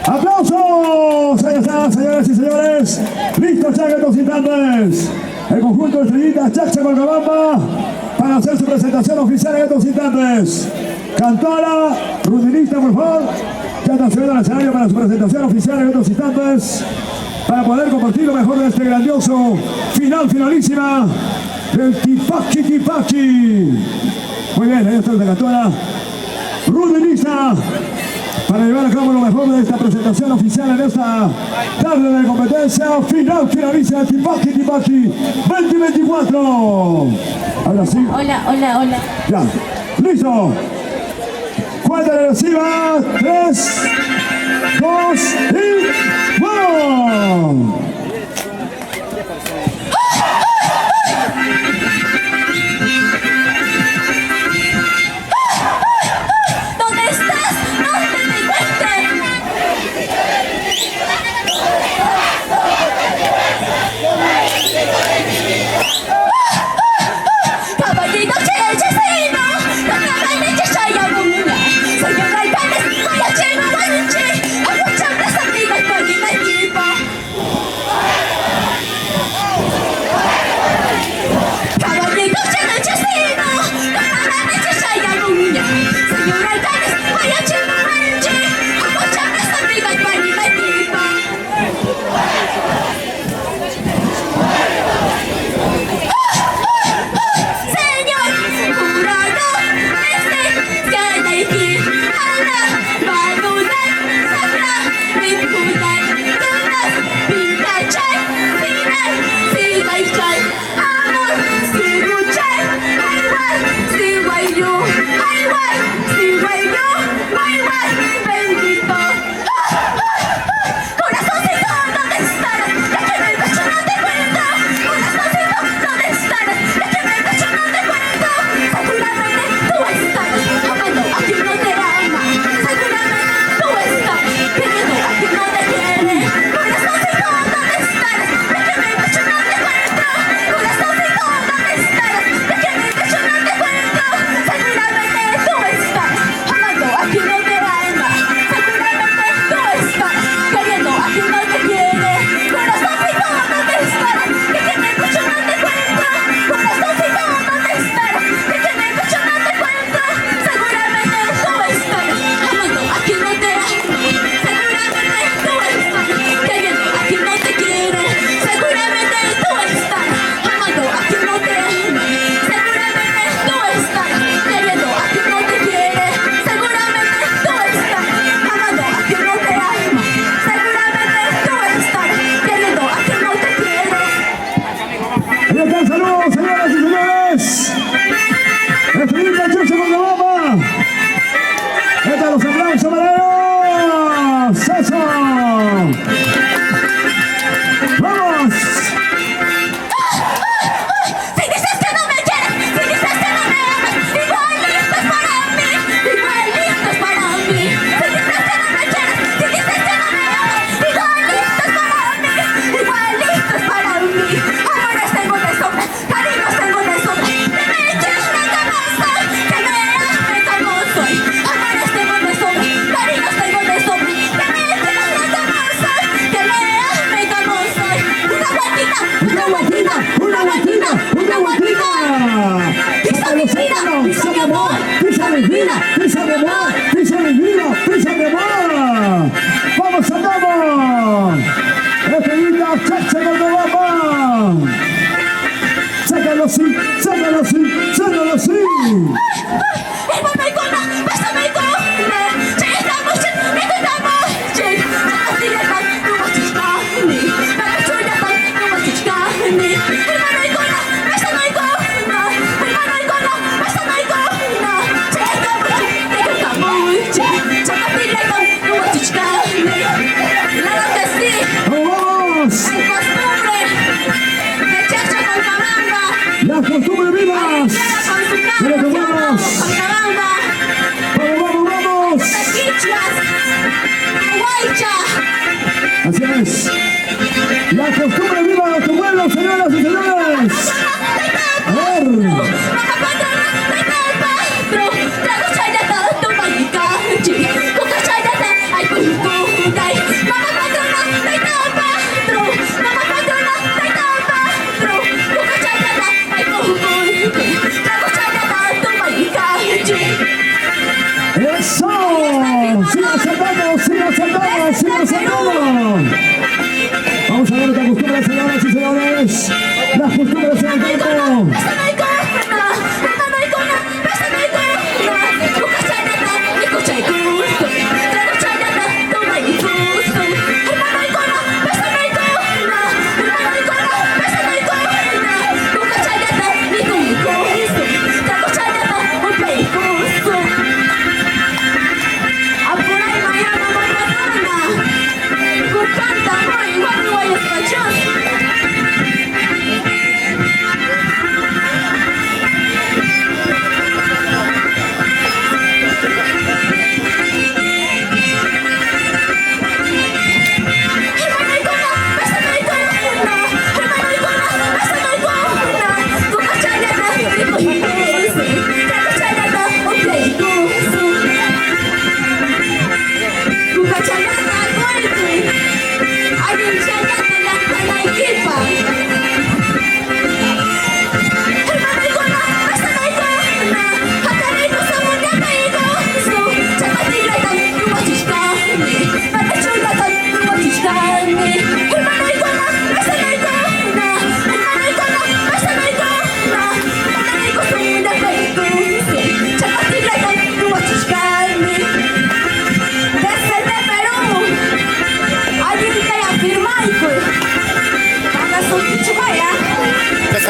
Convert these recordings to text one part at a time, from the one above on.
¡Aplausos! Ahí está, señoras y señores. Listos ya en estos instantes. El conjunto de Estrellitas Chacha Cochabamba para hacer su presentación oficial en estos instantes. Cantora, rundinista, por favor. Ya están subiendo al escenario para su presentación oficial en estos instantes. Para poder compartir lo mejor de este grandioso finalísima del Tipaqui. Muy bien, ahí está la cantora, rundinista, para llevar a cabo lo mejor de esta presentación oficial en esta tarde de competencia finaliza Tipaqui 2024. Ahora sí. Hola. Ya, listo. Cuenta regresiva, 3, 2 y ¡vamos! ¡Vamos, andamos! ¡Estrellitas Chacha Cochabamba! ¡Sácalo así! ¡Las costumbres vivas! ¡Vamos! Así es. La costumbre viva de tu pueblo, señoras y señores. A ver. siga saltando, siga saltando. Vamos a ver esta costumbre, señoras y señores. Las costumbres en el campo.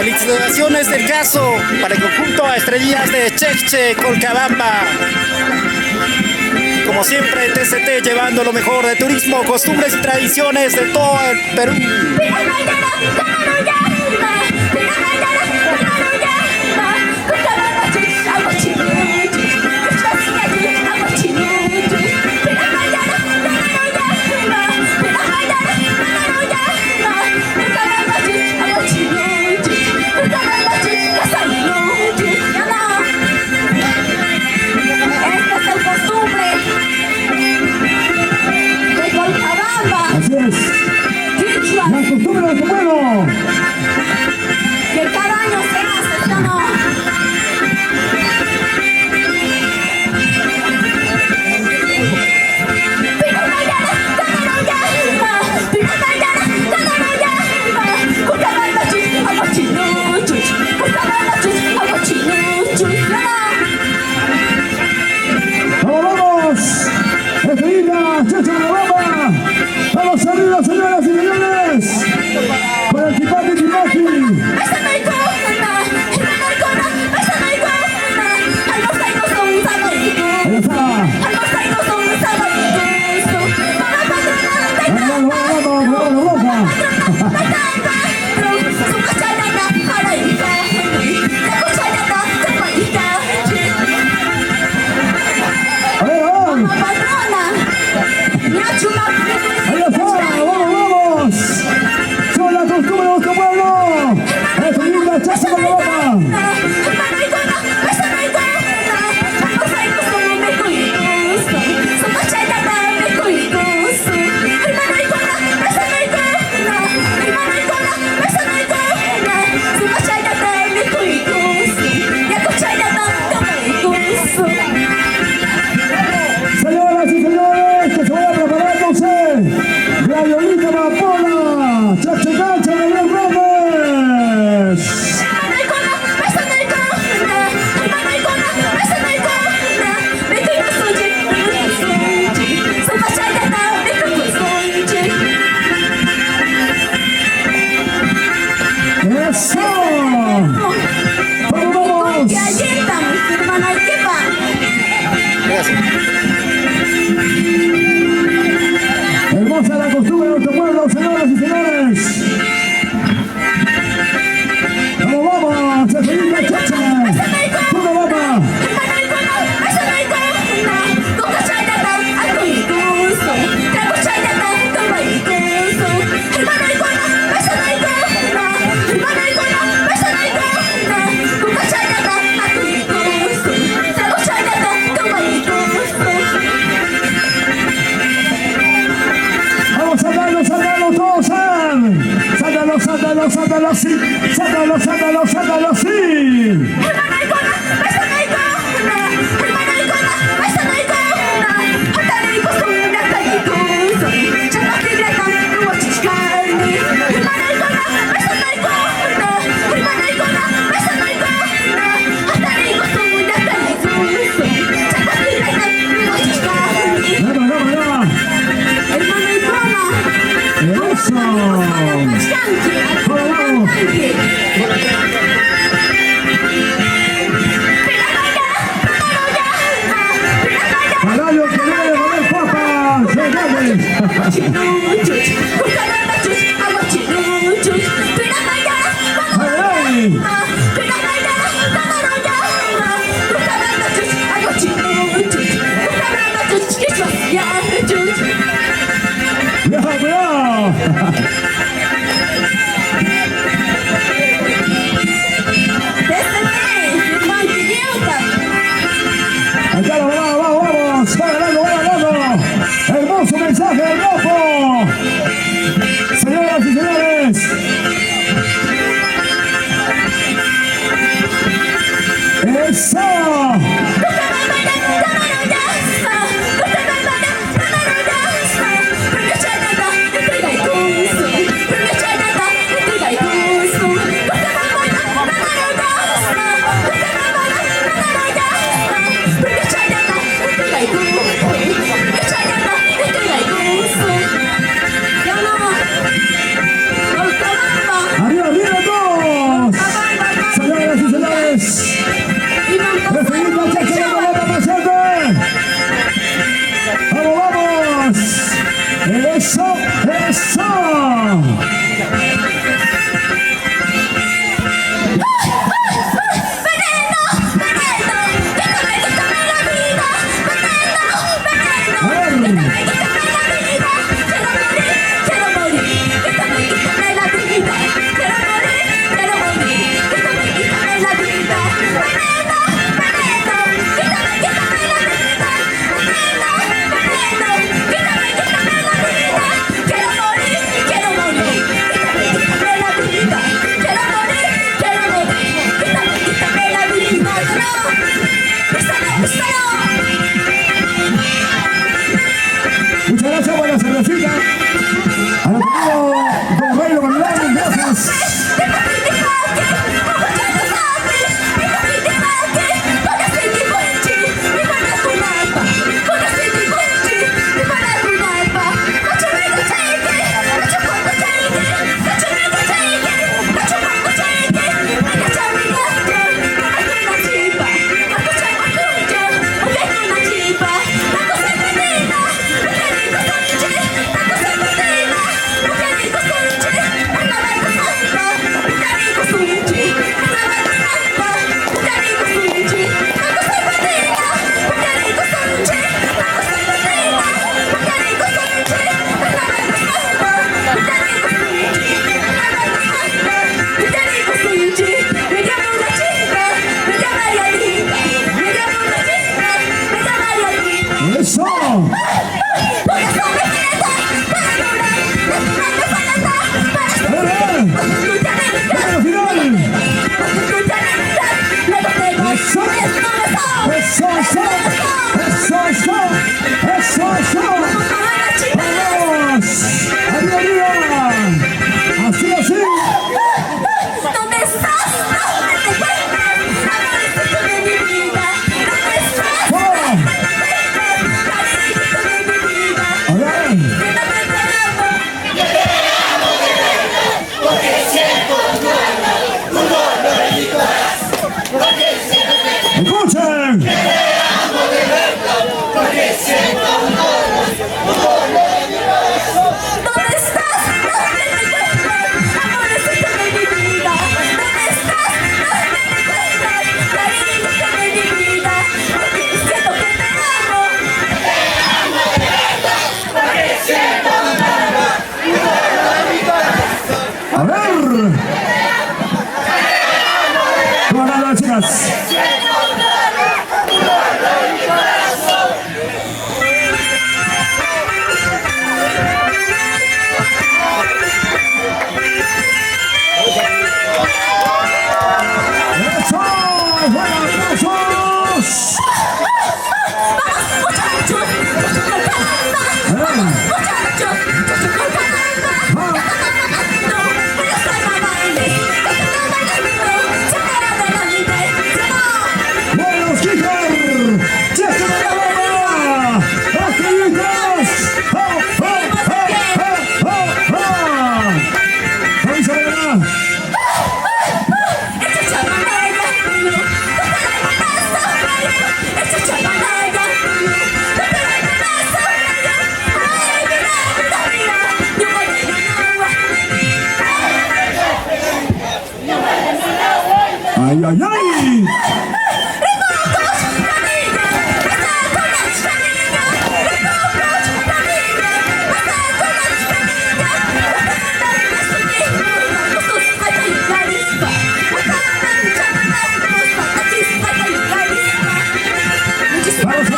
Felicitaciones del caso para el conjunto Estrellas de Cheche, Colcabamba. Como siempre, TCT llevando lo mejor de turismo, costumbres y tradiciones de todo el Perú. Así es. La costumbre de tu pueblo. Que cada año se hace, ¿no? ¡Vamos! ¡Estrellita! ¡Cheche Colcabamba! ¡Vamos arriba, señoras y señores! ¡Para el Tipati Tipati! ¡Ahí está! Hermosa la costumbre de nuestro pueblo, señoras y señores. ¡Vamos, vamos! ¡Se feliz la chacha! ¡Vamos, vamos! ¡Sácalo así! ¡Sácalo así! Vieja, cuidado. Acá vamos. Va ganando. Hermoso mensaje del Rojo.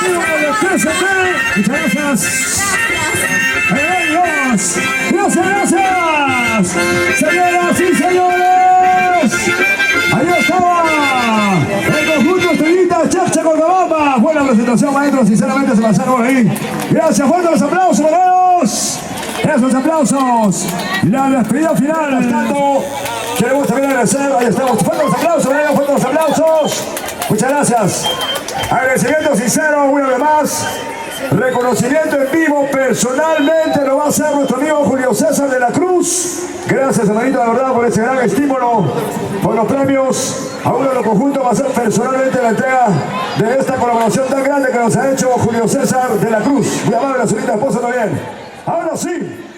amigo de TCT. Muchas gracias. Adiós. Gracias, gracias. Señoras y señores. Ahí estaba el conjunto Estrellita Chacha Cochabamba. Buena presentación, maestro. Sinceramente se pasaron por ahí. Gracias, fuertes los aplausos, hermanos. Esos aplausos. La despedida final. Tanto queremos también agradecer. Ahí estamos. Fuertes los aplausos, hermanos. Fuertes los aplausos. Muchas gracias. Agradecimiento sincero, una vez más. Reconocimiento en vivo personalmente lo va a hacer nuestro amigo Julio César de la Cruz. Gracias, hermanito, de verdad, por ese gran estímulo, por los premios. A uno de los conjuntos va a ser personalmente la entrega de esta colaboración tan grande que nos ha hecho Julio César de la Cruz. Muy amable, la señorita esposa también. Ahora sí.